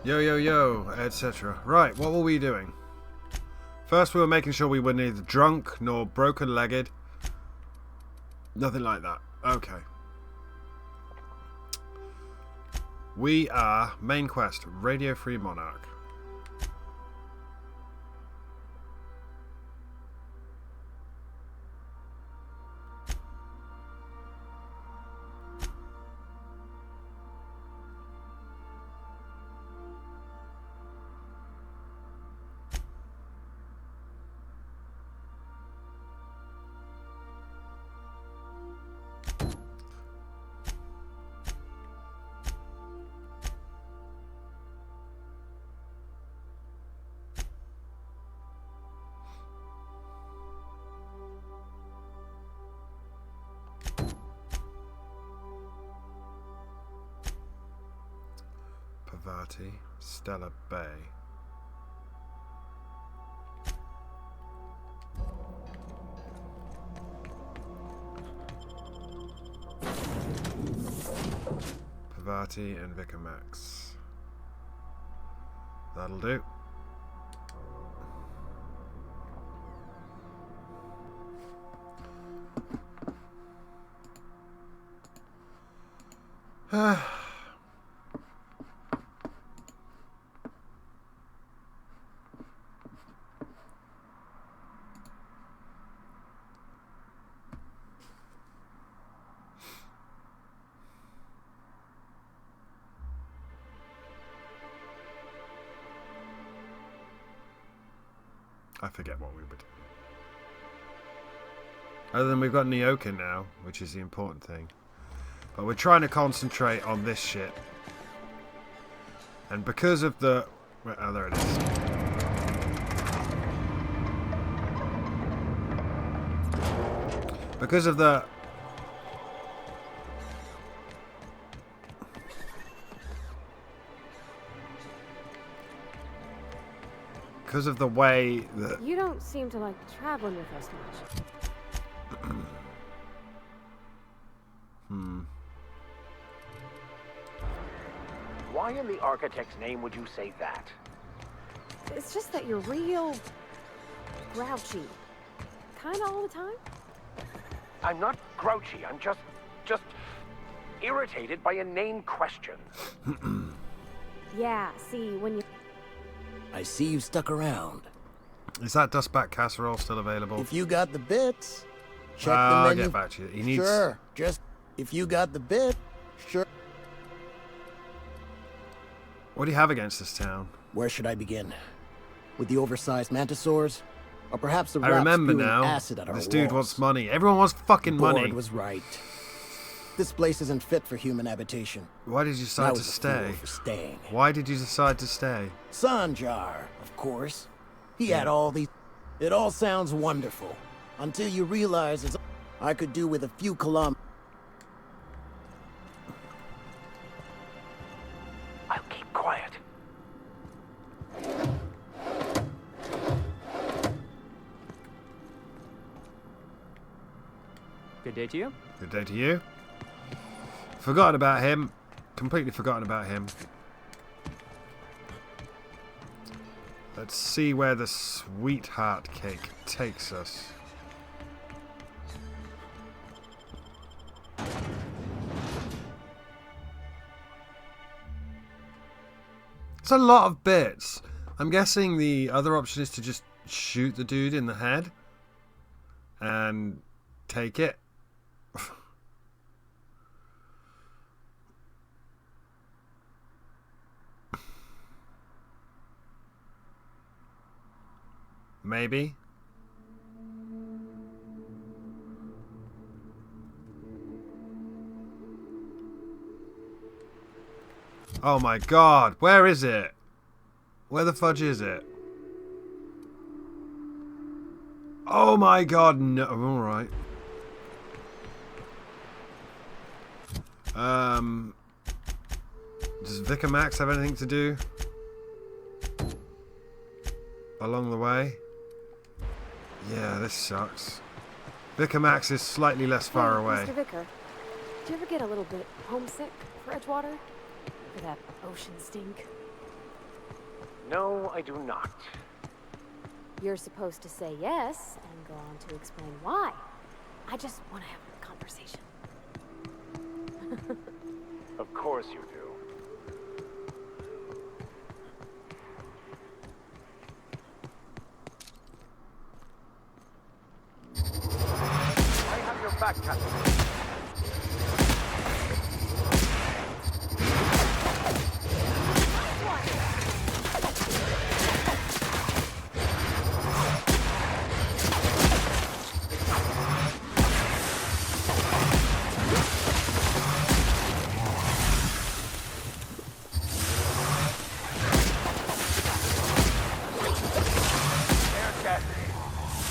Yo, yo, yo, etc. Right, what were we doing? First, we were making sure we were neither drunk nor broken-legged. Nothing like that. Okay. We are main quest, Radio Free Monarch. Stella Bay. Pavati and Vicar Max. That'll do. I forget what we would do. Other than we've got Neoka now, which is the important thing. But we're trying to concentrate on this shit. And because of the... Oh, there it is. Because of the... Because of the way that... You don't seem to like traveling with us much. Why in the architect's name would you say that? It's just that you're real... grouchy. Kinda all the time? I'm not grouchy, I'm just irritated by inane questions. Yeah, see, when you... I see you stuck around. Is that dustback casserole still available? If you got the bits, check the I'll menu. get back to you. He needs... Sure, just if you got the bit, sure. What do you have against this town? Where should I begin? With the oversized mantisaurs? Or perhaps the I remember spewing now. acid at our This dude walls? wants money. Everyone wants fucking money. Board was right. This place isn't fit for human habitation. Why did you decide to was a stay? fool for staying. Why did you decide to stay? Sanjar, of course. He had all these... It all sounds wonderful. Until you realize it's... I could do with a few kilometers. I'll keep quiet. Good day to you. Good day to you. Forgotten about him. Completely forgotten about him. Let's see where the sweetheart cake takes us. It's a lot of bits. I'm guessing the other option is to just shoot the dude in the head and take it. Maybe. Oh my god, where is it? Where the fudge is it? Oh my god, no. Alright. Does Vicar Max have anything to do along the way? Yeah, this sucks. Vicar Max is slightly less far away. Mr. Vicar, do you ever get a little bit homesick for Edgewater? For that ocean stink? No, I do not. You're supposed to say yes and go on to explain why. I just want to have a conversation. Of course you do. I have your back, Captain.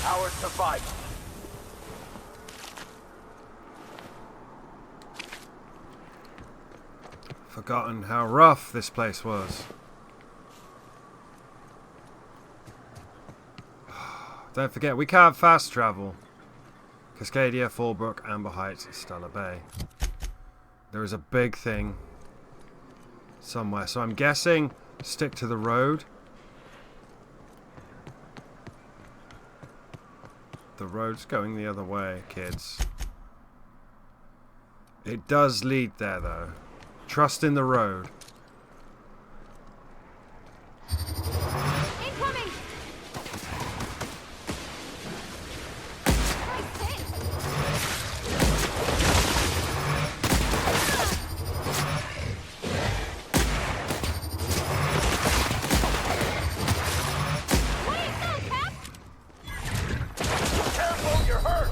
Our survival. Forgotten how rough this place was. Don't forget, we can't fast travel. Cascadia, Fallbrook, Amber Heights, Stellar Bay. There is a big thing somewhere. So I'm guessing stick to the road. The road's going the other way, kids. It does lead there, though. Trust in the road. Incoming! Careful, you're hurt!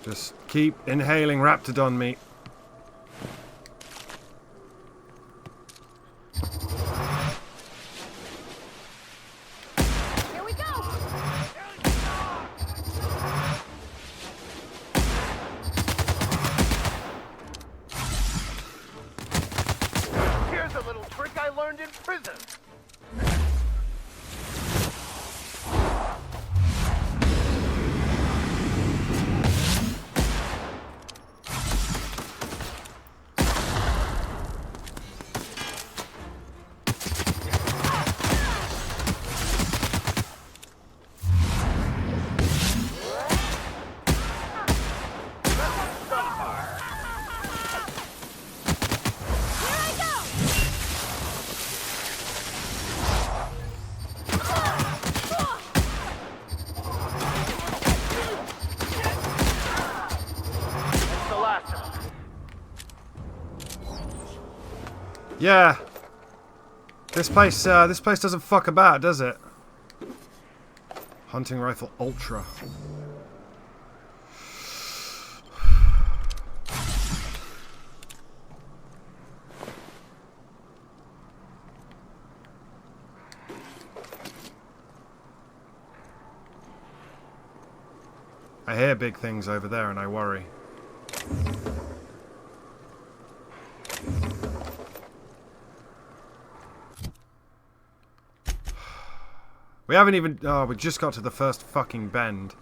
Just keep inhaling Raptidon meat. Here we go! Here's a little trick I learned in prison. It's the last of them. Yeah. This place doesn't fuck about, does it? Hunting rifle ultra. I hear big things over there and I worry. We haven't even... Oh, we just got to the first fucking bend.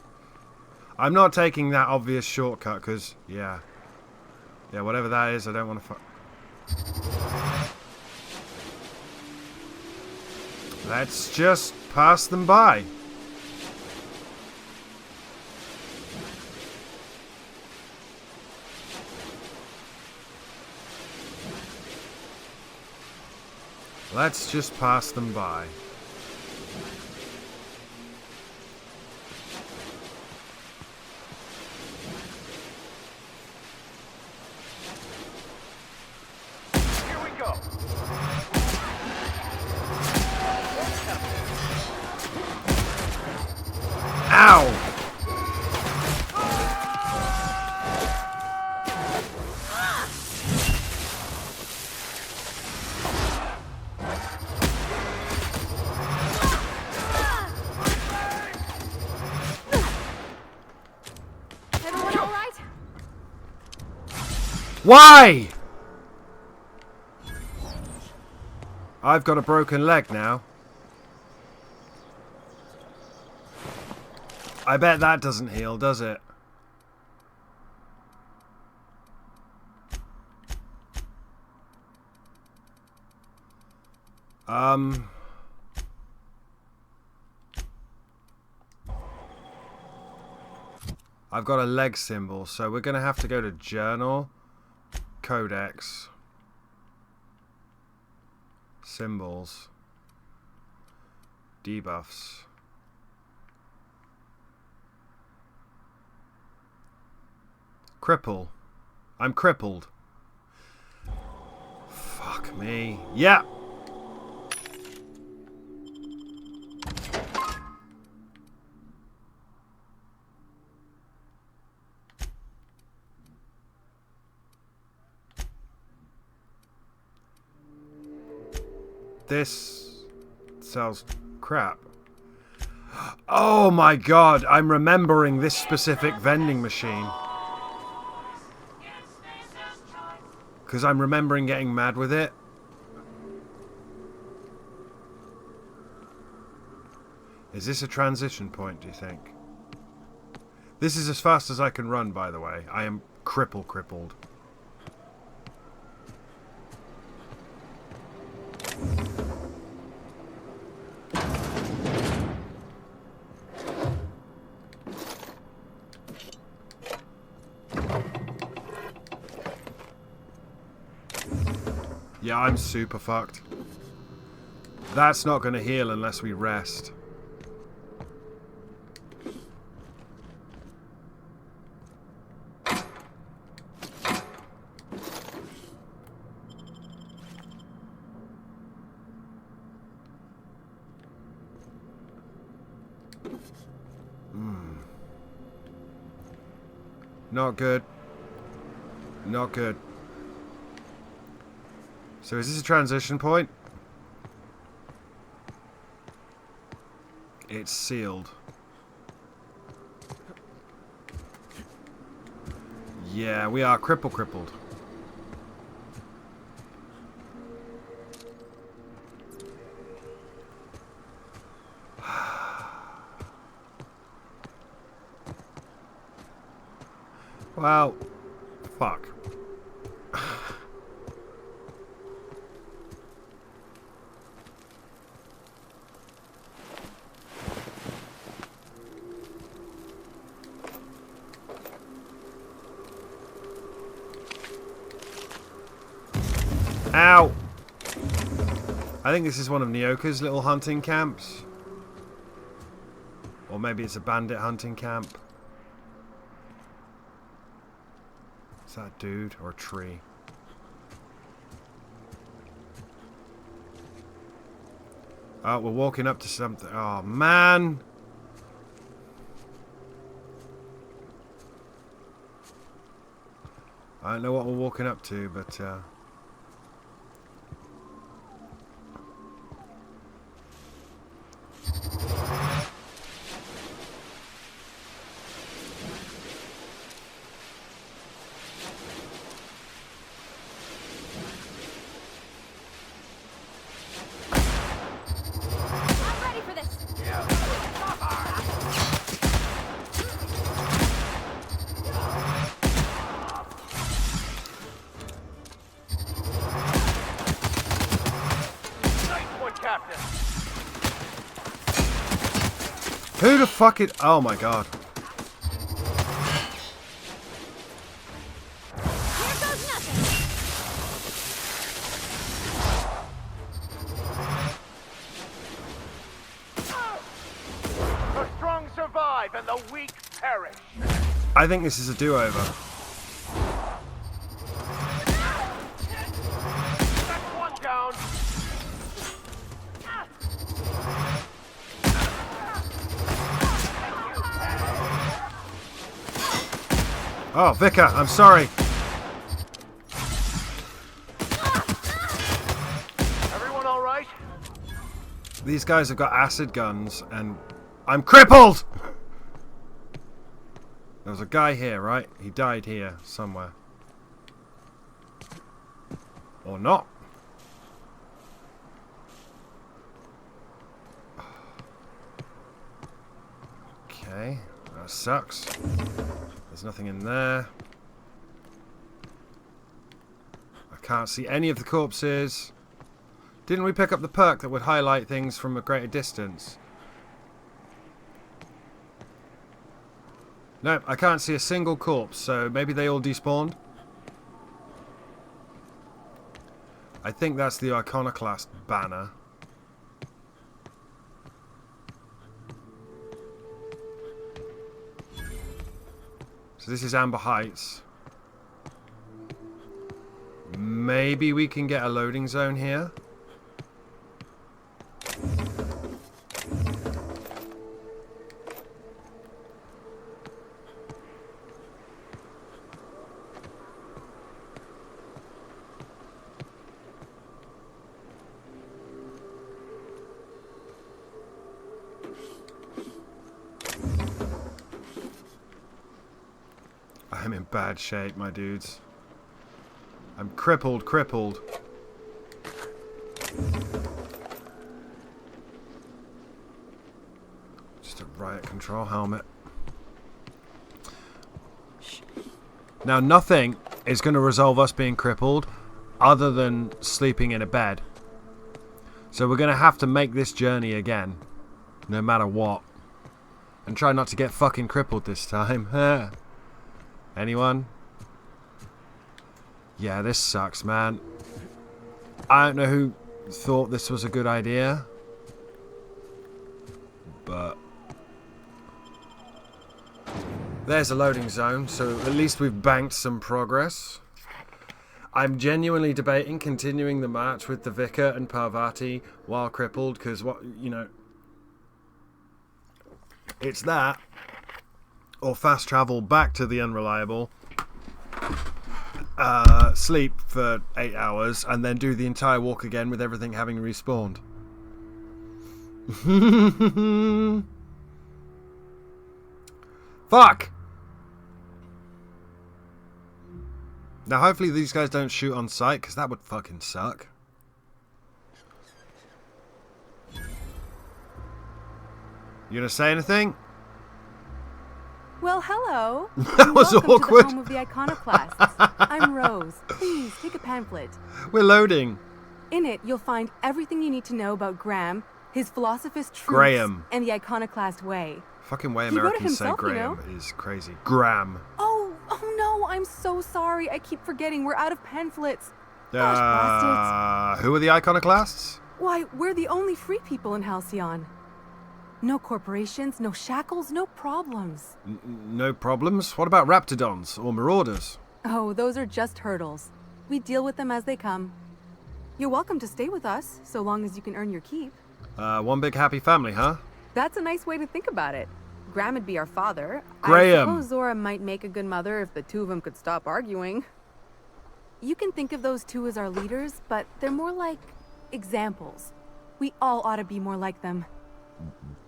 I'm not taking that obvious shortcut, because, yeah. Yeah, whatever that is, I don't want to fuck... Let's just pass them by. Let's just pass them by. Here we go. Ow! Everyone all right? Why? I've got a broken leg now. I bet that doesn't heal, does it? I've got a leg symbol, so we're going to have to go to Journal, Codex, Symbols, Debuffs. Cripple. I'm crippled. Fuck me. Yeah! This sells crap. Oh my god, I'm remembering this specific vending machine. Because I'm remembering getting mad with it. Is this a transition point, do you think? This is as fast as I can run, by the way. I am crippled. Yeah, I'm super fucked. That's not going to heal unless we rest. Not good. Not good. So is this a transition point? It's sealed. Yeah, we are crippled. Well, fuck. Ow! I think this is one of Nyoka's little hunting camps. Or maybe it's a bandit hunting camp. Is that a dude or a tree? Oh, we're walking up to something. Oh, man! I don't know what we're walking up to, but... Who the fuck is... Oh my god. Here goes nothing. The strong survive and the weak perish. I think this is a do-over. That's one down. Oh, Vicar, I'm sorry. Everyone all right? These guys have got acid guns, and I'm crippled! There was a guy here, right? He died here, somewhere. Or not. Okay. That sucks. There's nothing in there. I can't see any of the corpses. Didn't we pick up the perk that would highlight things from a greater distance? No, I can't see a single corpse, so maybe they all despawned. I think that's the Iconoclast banner. So this is Amber Heights. Maybe we can get a loading zone here. I'm in bad shape, my dudes. I'm crippled. Just a riot control helmet. Now, nothing is going to resolve us being crippled other than sleeping in a bed. So we're going to have to make this journey again, no matter what. And try not to get fucking crippled this time. Anyone? Yeah, this sucks, man. I don't know who thought this was a good idea, but there's a loading zone, so at least we've banked some progress. I'm genuinely debating continuing the march with the Vicar and Parvati while crippled, because it's that, or fast travel back to the Unreliable, sleep for 8 hours, and then do the entire walk again with everything having respawned. Fuck! Now hopefully these guys don't shoot on sight, because that would fucking suck. You gonna say anything? Well, hello. That was welcome awkward. To the home of the Iconoclasts. I'm Rose. Please take a pamphlet. We're loading. In it, you'll find everything you need to know about Graham, his Philosophist truths, Graham. and the Iconoclast way. Fucking way He wrote it Americans say himself, you Graham know. is crazy. Graham. Oh no, I'm so sorry. I keep forgetting. We're out of pamphlets. Gosh, bastards. Who are the Iconoclasts? Why, we're the only free people in Halcyon. No corporations, no shackles, no problems. No problems? What about Raptidons or Marauders? Oh, those are just hurdles. We deal with them as they come. You're welcome to stay with us, so long as you can earn your keep. One big happy family, huh? That's a nice way to think about it. Graham would be our father. Graham. I suppose Zora might make a good mother if the two of them could stop arguing. You can think of those two as our leaders, but they're more like examples. We all ought to be more like them.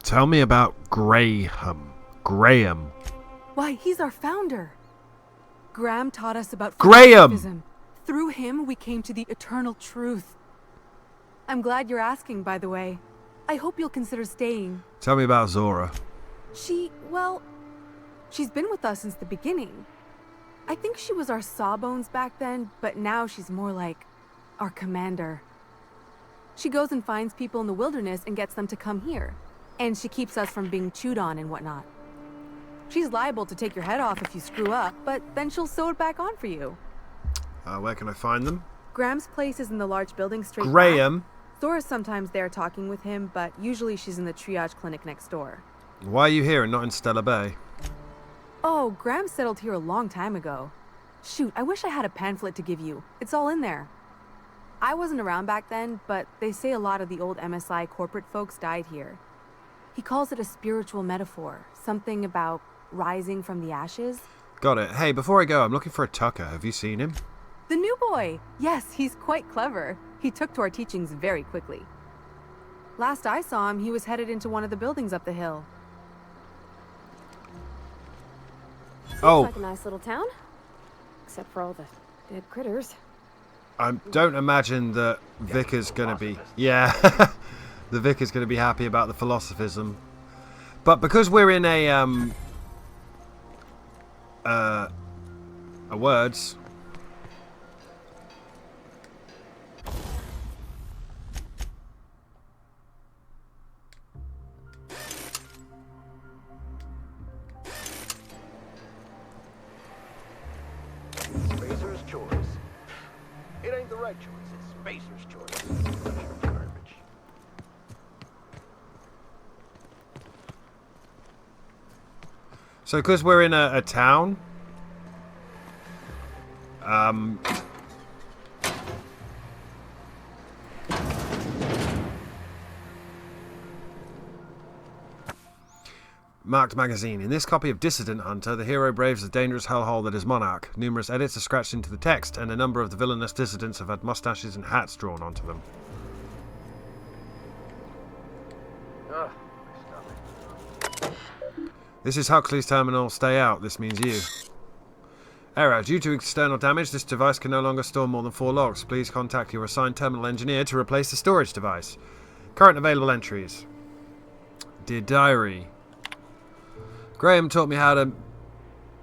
Tell me about Graham. Graham. Why, he's our founder. Graham taught us about Graham! philosophism. Through him, we came to the eternal truth. I'm glad you're asking, by the way. I hope you'll consider staying. Tell me about Zora. She's been with us since the beginning. I think she was our sawbones back then, but now she's more like our commander. She goes and finds people in the wilderness and gets them to come here. And she keeps us from being chewed on and whatnot. She's liable to take your head off if you screw up, but then she'll sew it back on for you. Where can I find them? Graham's place is in the large building straight back. Graham? Zora's sometimes there talking with him, but usually she's in the triage clinic next door. Why are you here and not in Stella Bay? Oh, Graham settled here a long time ago. Shoot, I wish I had a pamphlet to give you. It's all in there. I wasn't around back then, but they say a lot of the old MSI corporate folks died here. He calls it a spiritual metaphor, something about rising from the ashes. Got it. Hey, before I go, I'm looking for a Tucker. Have you seen him? The new boy! Yes, he's quite clever. He took to our teachings very quickly. Last I saw him, he was headed into one of the buildings up the hill. Seems Oh. like a nice little town. Except for all the dead critters. I don't imagine that Vicar's gonna be... Yeah, the Vicar's gonna be happy about the philosophism. But because we're in a words. Spacer's choice. It ain't the right choice, it's Spacer's choice. Garbage. So, because we're in a town, marked magazine. In this copy of Dissident Hunter, the hero braves the dangerous hellhole that is Monarch. Numerous edits are scratched into the text, and a number of the villainous dissidents have had mustaches and hats drawn onto them. Ugh, my stomach. This is Huxley's terminal. Stay out. This means you. Error. Due to external damage, this device can no longer store more than 4 logs. Please contact your assigned terminal engineer to replace the storage device. Current available entries. Dear Diary. Graham taught me how to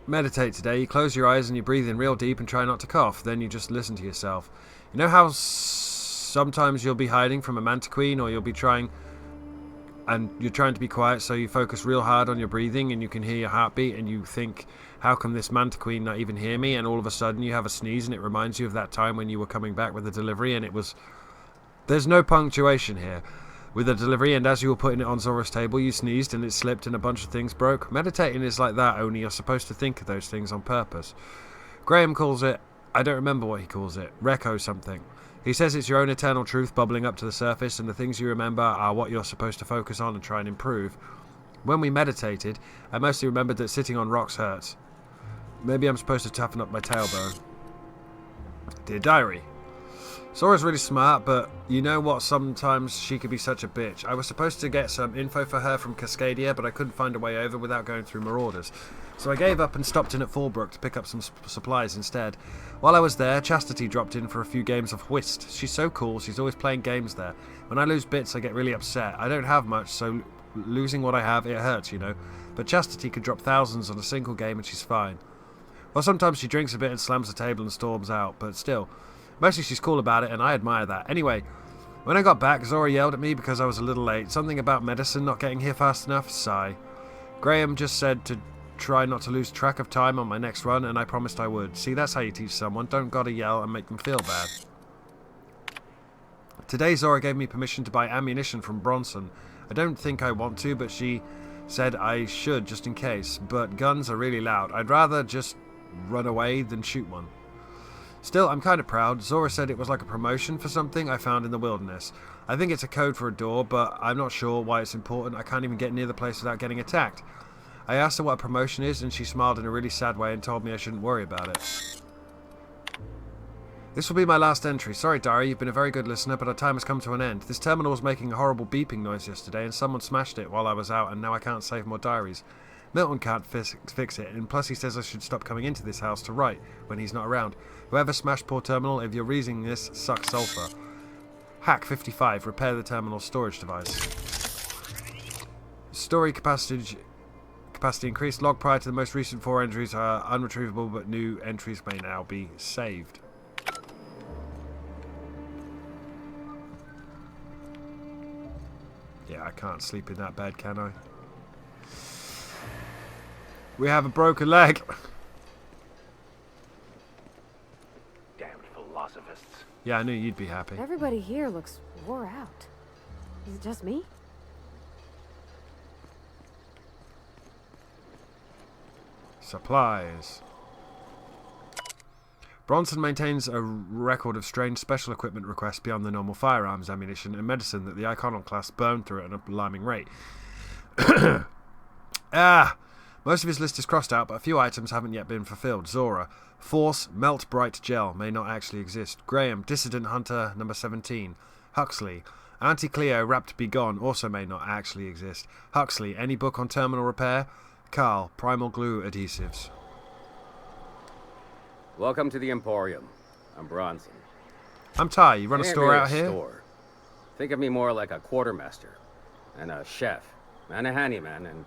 meditate today. You close your eyes and you breathe in real deep and try not to cough. Then you just listen to yourself. You know how sometimes you'll be hiding from a mantiqueen, or you'll be trying... and you're trying to be quiet, so you focus real hard on your breathing and you can hear your heartbeat and you think, how come this mantiqueen not even hear me? And all of a sudden you have a sneeze and it reminds you of that time when you were coming back with the delivery and it was... There's no punctuation here with the delivery, and as you were putting it on Zora's table you sneezed and it slipped and a bunch of things broke. Meditating is like that, only you're supposed to think of those things on purpose. Graham calls it... I don't remember what he calls it. Reco something. He says it's your own eternal truth bubbling up to the surface, and the things you remember are what you're supposed to focus on and try and improve. When we meditated, I mostly remembered that sitting on rocks hurts. Maybe I'm supposed to toughen up my tailbone. Dear Diary. Zora's really smart, but you know what, sometimes she could be such a bitch. I was supposed to get some info for her from Cascadia, but I couldn't find a way over without going through Marauders. So I gave up and stopped in at Fallbrook to pick up some supplies instead. While I was there, Chastity dropped in for a few games of whist. She's so cool, she's always playing games there. When I lose bits, I get really upset. I don't have much, so losing what I have, it hurts, you know. But Chastity could drop thousands on a single game and she's fine. Well, sometimes she drinks a bit and slams the table and storms out, but still. Mostly she's cool about it, and I admire that. Anyway, when I got back, Zora yelled at me because I was a little late. Something about medicine not getting here fast enough. Sigh. Graham just said to try not to lose track of time on my next run, and I promised I would. See, that's how you teach someone. Don't gotta yell and make them feel bad. Today, Zora gave me permission to buy ammunition from Bronson. I don't think I want to, but she said I should just in case. But guns are really loud. I'd rather just run away than shoot one. Still, I'm kind of proud. Zora said it was like a promotion for something I found in the wilderness. I think it's a code for a door, but I'm not sure why it's important. I can't even get near the place without getting attacked. I asked her what a promotion is, and she smiled in a really sad way and told me I shouldn't worry about it. This will be my last entry. Sorry, Diary, you've been a very good listener, but our time has come to an end. This terminal was making a horrible beeping noise yesterday, and someone smashed it while I was out, and now I can't save more diaries. Milton can't fix it, and plus he says I should stop coming into this house to write when he's not around. Whoever smashed poor terminal, if you're reading this, suck sulfur. Hack 55, repair the terminal storage device. Story capacity increased. Log prior to the most recent 4 entries are unretrievable, but new entries may now be saved. Yeah, I can't sleep in that bed, can I? We have a broken leg. Damned philosophists. Yeah, I knew you'd be happy. Everybody here looks wore out. Is it just me? Supplies. Bronson maintains a record of strange special equipment requests beyond the normal firearms, ammunition, and medicine that the iconoclasts burn through at an alarming rate. Most of his list is crossed out, but a few items haven't yet been fulfilled. Zora. Force Melt Bright Gel may not actually exist. Graham. Dissident Hunter number 17. Huxley. Auntie Cleo Wrapped Be Gone also may not actually exist. Huxley. Any book on terminal repair? Carl. Primal Glue Adhesives. Welcome to the Emporium. I'm Bronson. I'm Ty. You run a Ain't store really out here? Store. Think of me more like a quartermaster, and a chef, and a handyman, and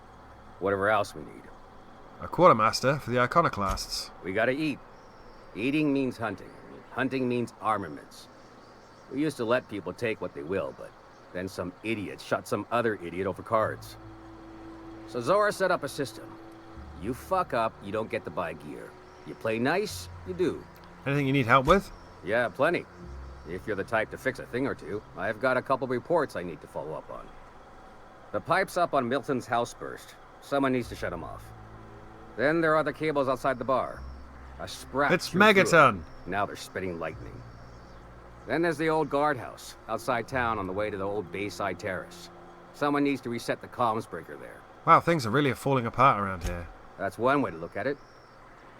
whatever else we need. A quartermaster for the iconoclasts. We gotta eat. Eating means hunting. Hunting means armaments. We used to let people take what they will, but then some idiot shot some other idiot over cards. So Zora set up a system. You fuck up, you don't get to buy gear. You play nice, you do. Anything you need help with? Yeah, plenty. If you're the type to fix a thing or two, I've got a couple reports I need to follow up on. The pipes up on Milton's house burst. Someone needs to shut them off. Then there are the cables outside the bar. A sprat. It's threw through Megaton. it. Now they're spitting lightning. Then there's the old guardhouse, outside town on the way to the old Bayside Terrace. Someone needs to reset the comms breaker there. Wow, things are really falling apart around here. That's one way to look at it.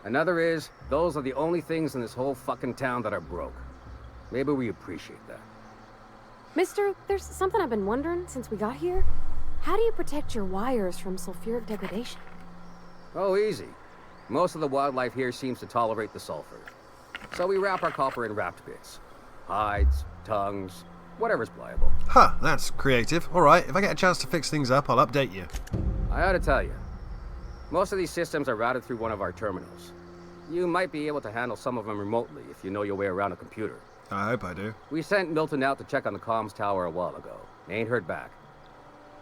Another is, those are the only things in this whole fucking town that are broke. Maybe we appreciate that. Mister, there's something I've been wondering since we got here. How do you protect your wires from sulfuric degradation? Oh, easy. Most of the wildlife here seems to tolerate the sulfur. So we wrap our copper in wrapped bits. Hides, tongues, whatever's pliable. Huh, that's creative. Alright, if I get a chance to fix things up, I'll update you. I ought to tell you. Most of these systems are routed through one of our terminals. You might be able to handle some of them remotely if you know your way around a computer. I hope I do. We sent Milton out to check on the comms tower a while ago. Ain't heard back.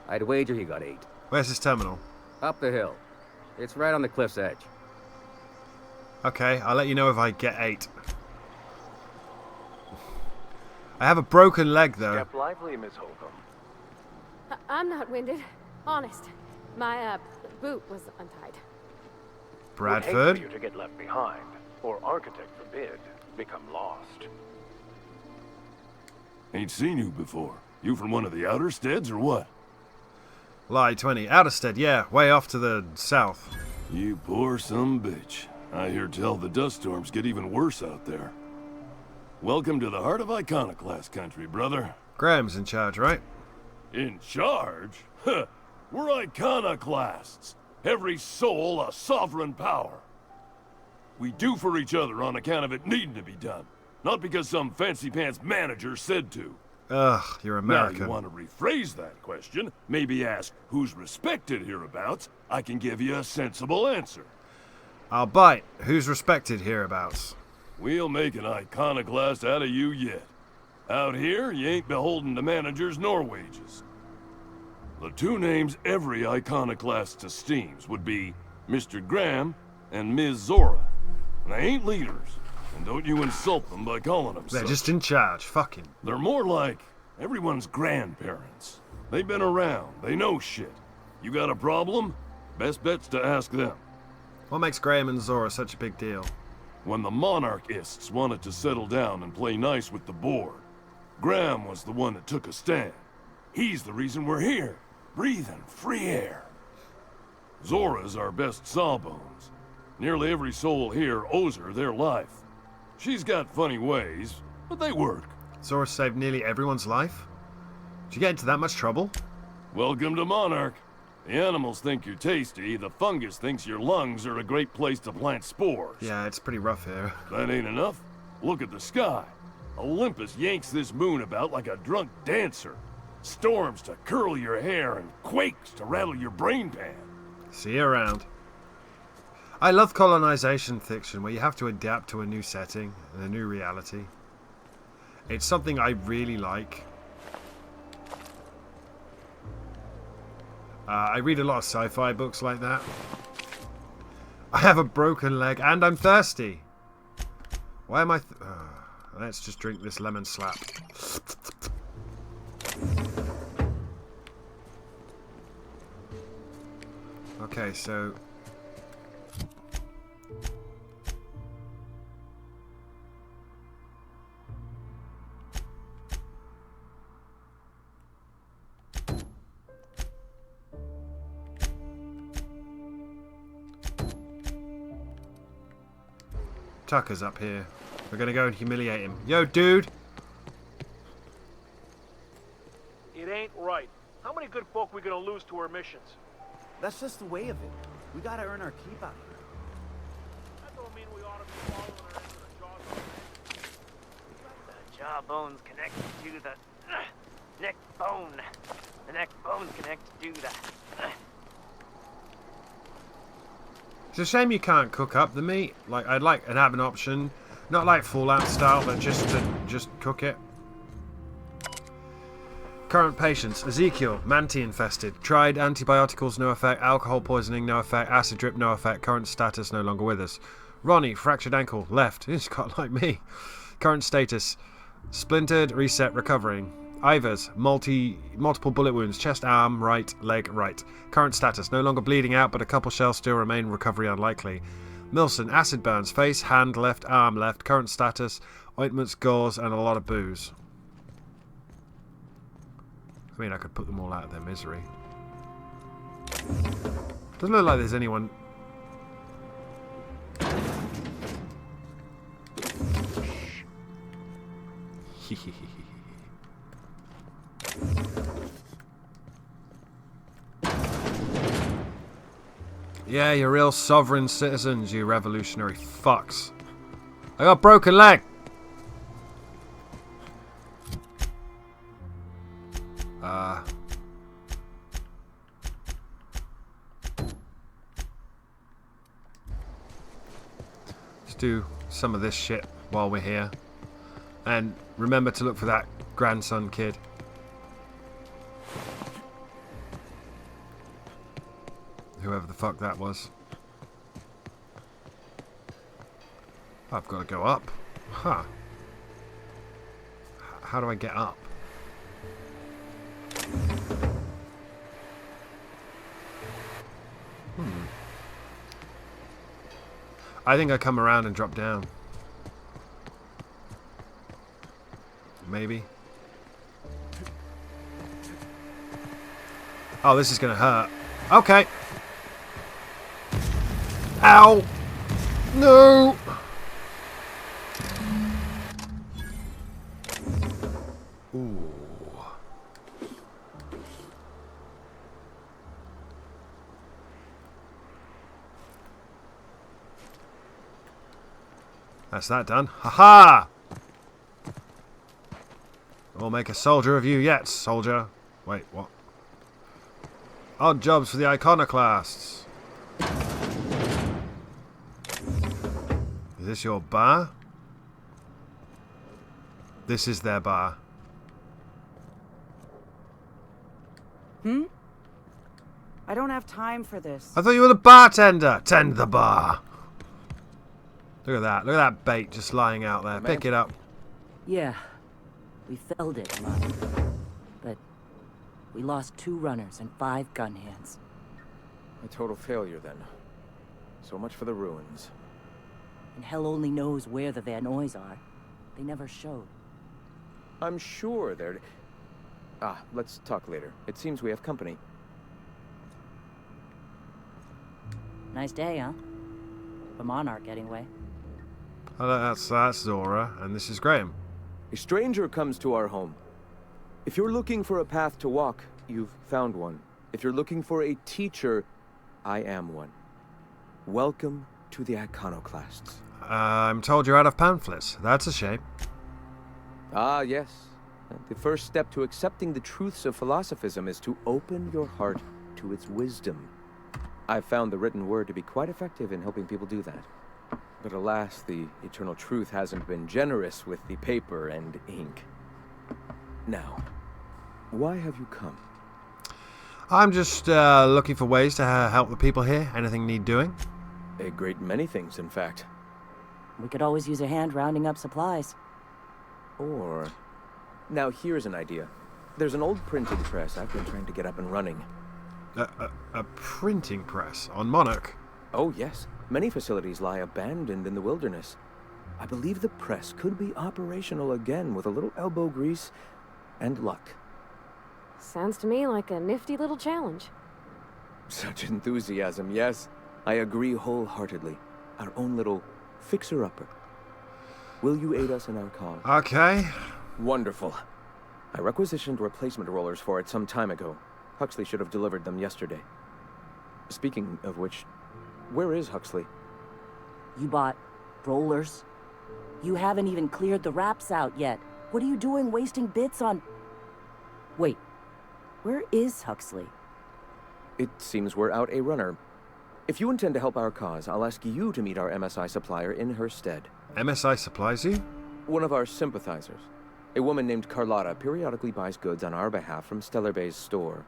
I'd wager he got 8. Where's this terminal? Up the hill. It's right on the cliff's edge. Okay, I'll let you know if I get 8. I have a broken leg, though. Step lively, Miss Holcomb. I'm not winded. Honest. My, boot was untied. Would hate Bradford? for you to get left behind, or architect forbid, become lost. Ain't seen you before. You from one of the outer steads or what? Lie 20. Outerstead, yeah. Way off to the south. You poor some bitch. I hear tell the dust storms get even worse out there. Welcome to the heart of Iconoclast country, brother. Graham's in charge, right? In charge? Huh. We're Iconoclasts. Every soul a sovereign power. We do for each other on account of it needing to be done. Not because some fancy-pants manager said to. Ugh, you're American. Now you want to rephrase that question, maybe ask who's respected hereabouts, I can give you a sensible answer. I'll bite. Who's respected hereabouts? We'll make an iconoclast out of you yet. Out here, you ain't beholden to managers nor wages. The two names every iconoclast esteems would be Mr. Graham and Ms. Zora. And they ain't leaders, and don't you insult them by calling them They're such. just in charge. Fucking. They're more like everyone's grandparents. They've been around, they know shit. You got a problem? Best bet's to ask them. What makes Graham and Zora such a big deal? When the monarchists wanted to settle down and play nice with the board, Graham was the one that took a stand. He's the reason we're here, breathing free air. Zora's our best sawbones. Nearly every soul here owes her their life. She's got funny ways, but they work. Zora saved nearly everyone's life? Did you get into that much trouble? Welcome to Monarch. The animals think you're tasty, the fungus thinks your lungs are a great place to plant spores. Yeah, it's pretty rough here. That ain't enough. Look at the sky. Olympus yanks this moon about like a drunk dancer. Storms to curl your hair and quakes to rattle your brain pan. See you around. I love colonization fiction where you have to adapt to a new setting and a new reality. It's something I really like. I read a lot of sci-fi books like that. I have a broken leg and I'm thirsty. Why am I... let's just drink this lemon slap. Okay, so... Tucker's up here. We're gonna go and humiliate him. Yo, dude! It ain't right. How many good folk we gonna lose to our missions? That's just the way of it. We gotta earn our keep out here. That don't mean we ought to be following her into the jawbone. The jawbone's connected to the neck bone. The neck bone's connected to the... It's a shame you can't cook up the meat. Like, I'd like and have an option, not like Fallout style, but just cook it. Current patients: Ezekiel, Manti infested. Tried antibioticals, no effect. Alcohol poisoning, no effect. Acid drip, no effect. Current status, no longer with us. Ronnie, fractured ankle, left. He's got like me. Current status: splintered, reset, recovering. Ivers, multiple bullet wounds, chest, arm, right, leg, right. Current status: no longer bleeding out, but a couple shells still remain. Recovery unlikely. Milson, acid burns, face, hand left, arm left. Current status: ointments, gauze, and a lot of booze. I mean, I could put them all out of their misery. Doesn't look like there's anyone. Yeah, you're real sovereign citizens, you revolutionary fucks. I got a broken leg. Let's do some of this shit while we're here. And remember to look for that grandson kid. Whoever the fuck that was. I've got to go up. Huh. How do I get up? I think I come around and drop down. Maybe. Oh, this is gonna hurt. Okay. Ow! No! Ooh. That's that done. Ha-ha! We'll make a soldier of you yet, soldier. Wait, what? Odd jobs for the iconoclasts. Is this your bar? This is their bar. I don't have time for this. I thought you were the bartender. Tend the bar. Look at that. Look at that bait just lying out there. Pick it up. Yeah, we felled it, Mom. But we lost 2 runners and 5 gun hands. A total failure, then. So much for the ruins. And hell only knows where the Vanoys are. They never showed. I'm sure they're... Ah, let's talk later. It seems we have company. Nice day, huh? The Monarch, anyway. Oh, that's Zora, and this is Graham. A stranger comes to our home. If you're looking for a path to walk, you've found one. If you're looking for a teacher, I am one. Welcome to the Iconoclasts. I'm told you're out of pamphlets. That's a shame. Ah, yes. The first step to accepting the truths of philosophism is to open your heart to its wisdom. I've found the written word to be quite effective in helping people do that. But alas, the eternal truth hasn't been generous with the paper and ink. Now, why have you come? I'm just looking for ways to help the people here. Anything need doing? A great many things, in fact. We could always use a hand rounding up supplies. Or... Now, here's an idea. There's an old printing press I've been trying to get up and running. A printing press on Monarch? Oh, yes. Many facilities lie abandoned in the wilderness. I believe the press could be operational again with a little elbow grease and luck. Sounds to me like a nifty little challenge. Such enthusiasm, yes. I agree wholeheartedly. Our own little fixer-upper. Will you aid us in our cause? Okay. Wonderful. I requisitioned replacement rollers for it some time ago. Huxley should have delivered them yesterday. Speaking of which, where is Huxley? You bought rollers? You haven't even cleared the wraps out yet. What are you doing wasting bits on... Wait, where is Huxley? It seems we're out a runner. If you intend to help our cause, I'll ask you to meet our MSI supplier in her stead. MSI supplies you? One of our sympathizers. A woman named Carlotta periodically buys goods on our behalf from Stellar Bay's store.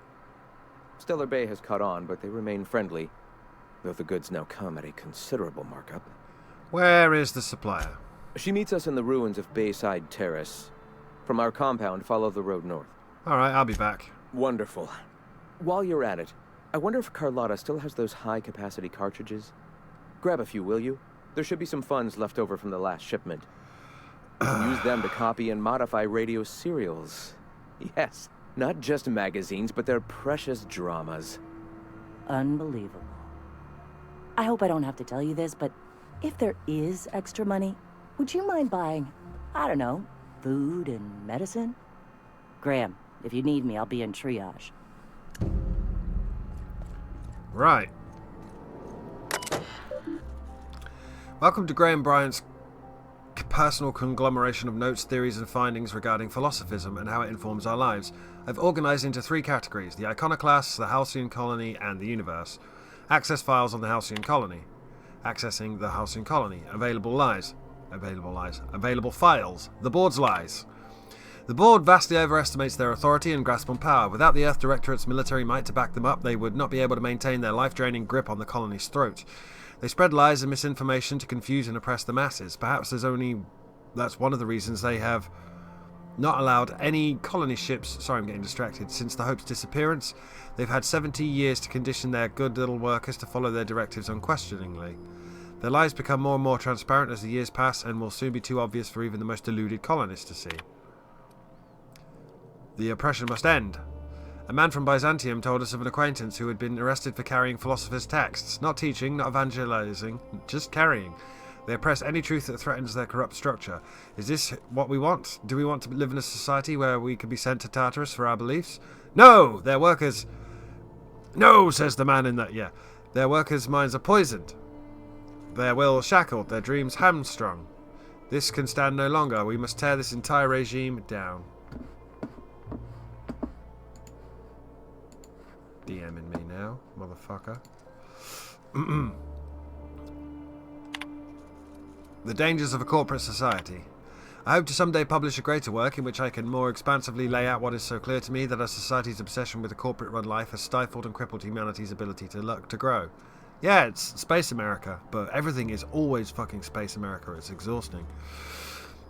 Stellar Bay has caught on, but they remain friendly, though the goods now come at a considerable markup. Where is the supplier? She meets us in the ruins of Bayside Terrace. From our compound, follow the road north. Alright, I'll be back. Wonderful. While you're at it, I wonder if Carlotta still has those high-capacity cartridges? Grab a few, will you? There should be some funds left over from the last shipment. You can use them to copy and modify radio serials. Yes, not just magazines, but their precious dramas. Unbelievable. I hope I don't have to tell you this, but if there is extra money, would you mind buying, I don't know, food and medicine? Graham, if you need me, I'll be in triage. Right. Welcome to Graham Bryant's personal conglomeration of notes, theories and findings regarding philosophism and how it informs our lives. I've organised into 3 categories: the Iconoclasts, the Halcyon Colony and the Universe. Access files on the Halcyon Colony. Accessing the Halcyon Colony. Available lies. Available files. The Board's lies. The Board vastly overestimates their authority and grasp on power. Without the Earth Directorate's military might to back them up, they would not be able to maintain their life-draining grip on the colony's throat. They spread lies and misinformation to confuse and oppress the masses. Perhaps that's one of the reasons they have not allowed any colony ships, sorry I'm getting distracted, since the Hope's disappearance. They've had 70 years to condition their good little workers to follow their directives unquestioningly. Their lies become more and more transparent as the years pass and will soon be too obvious for even the most deluded colonist to see. The oppression must end. A man from Byzantium told us of an acquaintance who had been arrested for carrying philosophers' texts. Not teaching, not evangelizing, just carrying. They oppress any truth that threatens their corrupt structure. Is this what we want? Do we want to live in a society where we can be sent to Tartarus for our beliefs? No! Their workers... No, says the man in that... Yeah. Their workers' minds are poisoned. Their will shackled, their dreams hamstrung. This can stand no longer. We must tear this entire regime down. DMing me now, motherfucker. The dangers of a corporate society. I hope to someday publish a greater work in which I can more expansively lay out what is so clear to me, that our society's obsession with a corporate-run life has stifled and crippled humanity's ability to grow. Yeah, it's Space America, but everything is always fucking Space America. It's exhausting.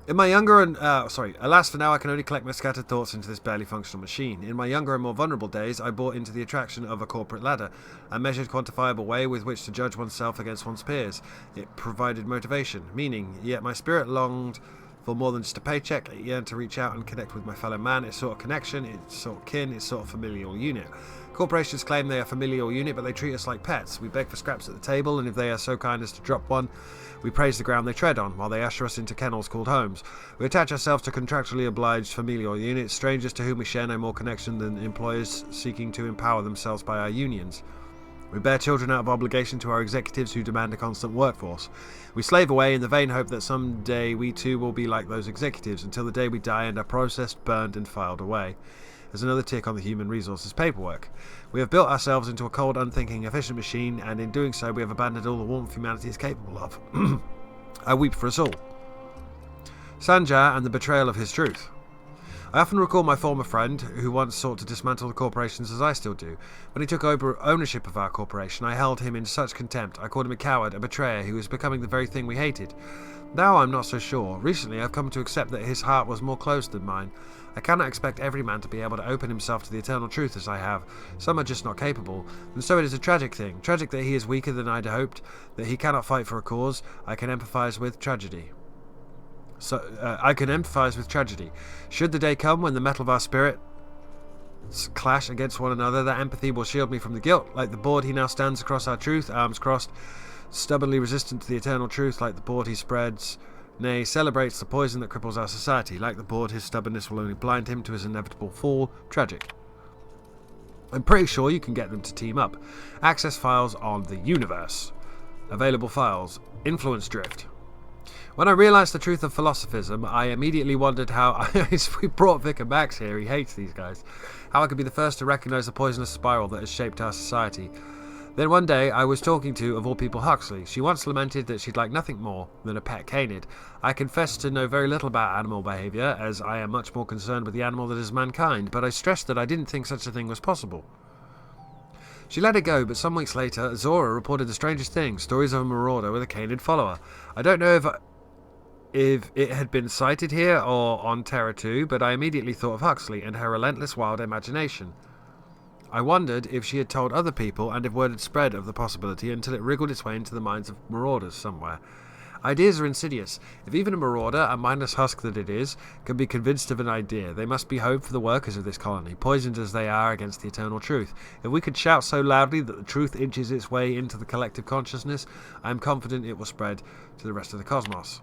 In my younger and... alas, for now I can only collect my scattered thoughts into this barely functional machine. In my younger and more vulnerable days, I bought into the attraction of a corporate ladder, a measured, quantifiable way with which to judge oneself against one's peers. It provided motivation, meaning, yet my spirit longed for more than just a paycheck. It yearned to reach out and connect with my fellow man. It sought connection, it sought kin, it sought a familial unit. Corporations claim they are a familial unit, but they treat us like pets. We beg for scraps at the table, and if they are so kind as to drop one, we praise the ground they tread on, while they usher us into kennels called homes. We attach ourselves to contractually obliged familial units, strangers to whom we share no more connection than employers seeking to empower themselves by our unions. We bear children out of obligation to our executives who demand a constant workforce. We slave away in the vain hope that someday we too will be like those executives, until the day we die and are processed, burned and filed away. As another tick on the human resources paperwork. We have built ourselves into a cold, unthinking, efficient machine, and in doing so we have abandoned all the warmth humanity is capable of. I weep for us all. Sanjar and the betrayal of his truth. I often recall my former friend, who once sought to dismantle the corporations as I still do. When he took over ownership of our corporation, I held him in such contempt. I called him a coward, a betrayer, who was becoming the very thing we hated. Now I'm not so sure. Recently I've come to accept that his heart was more closed than mine. I cannot expect every man to be able to open himself to the eternal truth as I have. Some are just not capable, and so it is a tragic thing. Tragic that he is weaker than I'd hoped, that he cannot fight for a cause. I can empathise with tragedy. Should the day come when the metal of our spirit clash against one another, that empathy will shield me from the guilt. Like the board, he now stands across our truth, arms crossed, stubbornly resistant to the eternal truth. Like the board, he spreads, nay, celebrates the poison that cripples our society. Like the board, his stubbornness will only blind him to his inevitable fall. Tragic. I'm pretty sure you can get them to team up. Access files on the Universe. Available files. Influence drift. When I realised the truth of philosophism, I immediately wondered how we brought Vicar Max here, he hates these guys, how I could be the first to recognise the poisonous spiral that has shaped our society. Then one day I was talking to, of all people, Huxley. She once lamented that she'd like nothing more than a pet canid. I confess to know very little about animal behaviour, as I am much more concerned with the animal that is mankind, but I stressed that I didn't think such a thing was possible. She let it go, but some weeks later, Zora reported the strangest thing, stories of a marauder with a canid follower. I don't know if it had been sighted here or on Terra 2, but I immediately thought of Huxley and her relentless wild imagination. I wondered if she had told other people and if word had spread of the possibility until it wriggled its way into the minds of marauders somewhere. Ideas are insidious. If even a marauder, a mindless husk that it is, can be convinced of an idea, they must be hope for the workers of this colony, poisoned as they are against the eternal truth. If we could shout so loudly that the truth inches its way into the collective consciousness, I am confident it will spread to the rest of the cosmos.